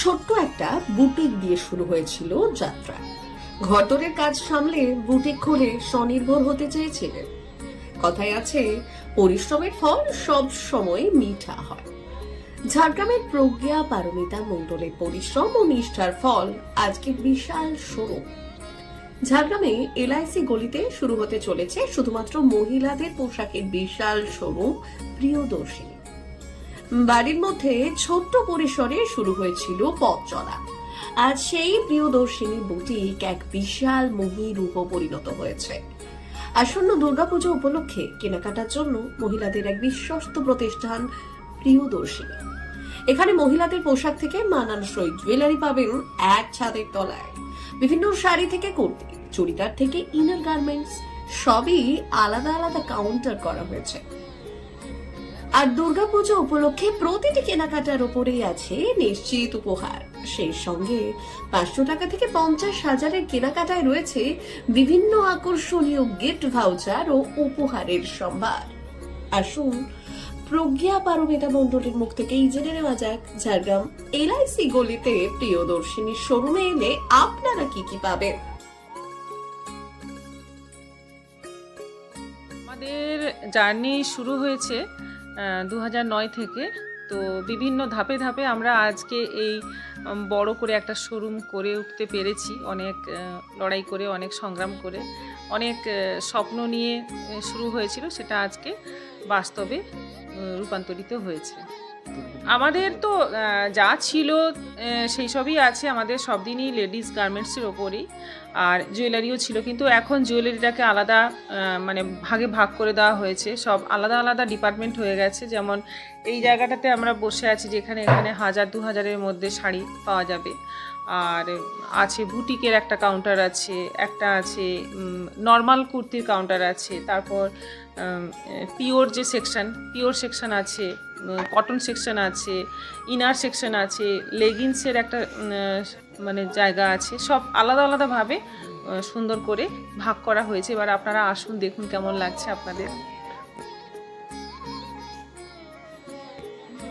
ছোট্ট একটা বুটিক দিয়ে শুরু হয়েছিল যাত্রা। ঘরদোরের কাজ সামলে বুটিক খুলে স্বনির্ভর হতে চেয়েছিলেন। কথায় আছে, পরিশ্রমের ফল সব সময় মিঠা হয়। ঝাড়গ্রামের প্রজ্ঞা পারমিতা মণ্ডলের পরিশ্রম ও নিষ্ঠার ফল আজকে বিশাল শোরুম। ঝাড়গ্রামে এলআইসি গলিতে শুরু হতে চলেছে শুধুমাত্র মহিলাদের পোশাকের বিশাল শোরুম প্রিয়দর্শিনী। বাড়ির মধ্যে ছোট্ট পরিসরে শুরু হয়েছিল পথ চলা। আজ সেই প্রিয়দর্শিনী বুটিক এক বিশাল মহিরূপে পরিণত হয়েছে। আসন্ন দুর্গাপুজো উপলক্ষে কেনাকাটার জন্য মহিলাদের এক বিশ্বস্ত প্রতিষ্ঠান প্রিয়দর্শিনী। এখানে মহিলাদের পোশাক থেকে মানানসই জুয়েলারি পাবেন এক ছাদের তলায়। বিভিন্ন শাড়ি থেকে কুর্তি, চুড়িদার থেকে ইনার গার্মেন্টস, সবই আলাদা আলাদা কাউন্টার করা হয়েছে। আর দুর্গাপুজো উপলক্ষে প্রতিটি কেনাকাটার উপরেই আছে নিশ্চিত উপহার। সেই সঙ্গে 500 টাকা থেকে 50,000-এর কেনাকাটায় রয়েছে বিভিন্ন আকর্ষণীয় গিফট ভাউচার ও উপহারের সম্ভার। আসুন প্রজ্ঞা পারমিতা মণ্ডলের মুখ থেকেই জেনে নেওয়া যাক, ঝাড়গ্রাম এলআইসি গলিতে প্রিয়দর্শিনীর শোরুমে এলে আপনারা কি কি পাবেন। আমাদের জার্নি শুরু হয়েছে 2009 থেকে। তো বিভিন্ন ধাপে ধাপে আমরা আজকে এই বড় করে একটা শোরুম করে উঠতে পেরেছি। অনেক লড়াই করে, অনেক সংগ্রাম করে, অনেক স্বপ্ন নিয়ে শুরু হয়েছিল, সেটা আজকে বাস্তবে রূপান্তরিত হয়েছে। আমাদের তো যা ছিল সেই সবই আছে। আমাদের সব দিনই লেডিস গার্মেন্টসের ওপরেই, আর জুয়েলারিও ছিল, কিন্তু এখন জুয়েলারিটাকে আলাদা মানে ভাগে ভাগ করে দেওয়া হয়েছে। সব আলাদা আলাদা ডিপার্টমেন্ট হয়ে গেছে। যেমন এই জায়গাটাতে আমরা বসে আছি, যেখানে এখানে 1000-2000-এর মধ্যে শাড়ি পাওয়া যাবে। আর আছে বুটিকের একটা কাউন্টার আছে, একটা আছে নর্মাল কুর্তির কাউন্টার আছে, তারপর পিওর যে পিওর সেকশন আছে, কটন সেকশন আছে, ইনার সেকশন আছে, লেগিংসের একটা মানে জায়গা আছে। সব আলাদা আলাদাভাবে সুন্দর করে ভাগ করা হয়েছে। এবার আপনারা আসুন, দেখুন কেমন লাগছে আপনাদের।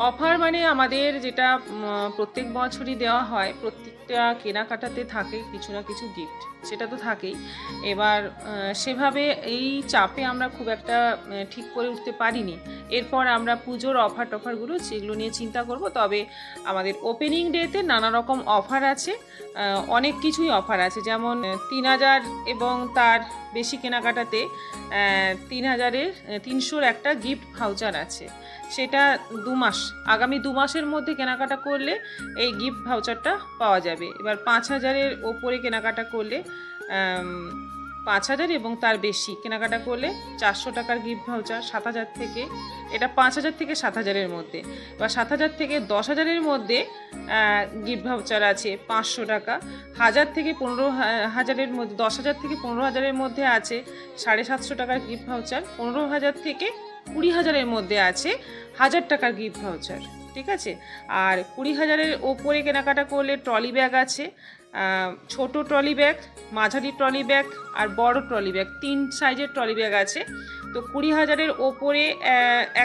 অফার মানে আমাদের যেটা প্রত্যেক বছরই দেওয়া হয়, প্রত্যেকটা কেনাকাটাতে থাকে কিছু না কিছু গিফট, সেটা তো থাকেই। এবার সেভাবে এই চাপে আমরা খুব একটা ঠিক করে উঠতে পারিনি। এরপর আমরা পুজোর টফারগুলো যেগুলো নিয়ে চিন্তা করব। তবে আমাদের ওপেনিং ডেতে নানা রকম অফার আছে, অনেক কিছুই অফার আছে। যেমন 3000 এবং তার বেশি কেনাকাটাতে 3,000-300-র একটা গিফট ভাউচার আছে। সেটা 2 মাস, আগামী 2 মাসের মধ্যে কেনাকাটা করলে এই গিফট ভাউচারটা পাওয়া যাবে। এবার 5000-এর ওপরে কেনাকাটা করলে 5000 এবং তার বেশি কেনাকাটা করলে 400 টাকার গিফট ভাউচার। 7000 থেকে, এটা 5000 থেকে 7000-এর মধ্যে। বা 7000 থেকে 10,000-এর মধ্যে গিফট ভাউচার আছে 500 টাকা। 1000 থেকে 15,000-এর মধ্যে, 10,000 থেকে 15,000-এর মধ্যে আছে 750 টাকার গিফট ভাউচার। 15,000 থেকে 20,000-এর মধ্যে আছে 1000 টাকার গিফট ভাউচার। ঠিক আছে। আর 20,000-এর ওপরে কেনাকাটা করলে ট্রলি ব্যাগ আছে, ছোট ট্রলি ব্যাগ, মাঝারি ট্রলি ব্যাগ আর বড় ট্রলি ব্যাগ, 3 সাইজের ট্রলি ব্যাগ আছে। তো 20,000-এর ওপরে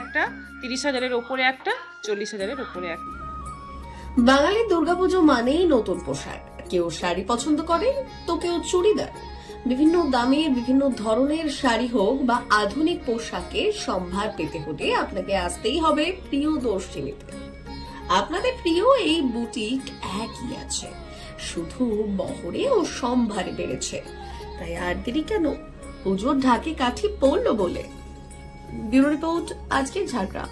একটা, 30,000-এর ওপরে একটা, 40,000-এর ওপরে একটা। বাঙালির দুর্গাপুজো মানেই নতুন পোশাক। কেউ শাড়ি পছন্দ করে, তো কেউ চুড়িদার। বিভিন্ন দামের বিভিন্ন ধরনের শাড়ি হোক বা আধুনিক পোশাকের সম্ভার পেতে হলে আপনাকে আসতেই হবে প্রিয়দর্শিনীতে। আপনাদের প্রিয় এই বুটিক একই আছে, শুধু বহরে ও সম্ভারে বেড়েছে। তাই আর দেরি কেন, পুজোর ঢাকে কাঠি পড়লো বলে। ব্যুরো রিপোর্ট, আজকের ঝাড়গ্রাম।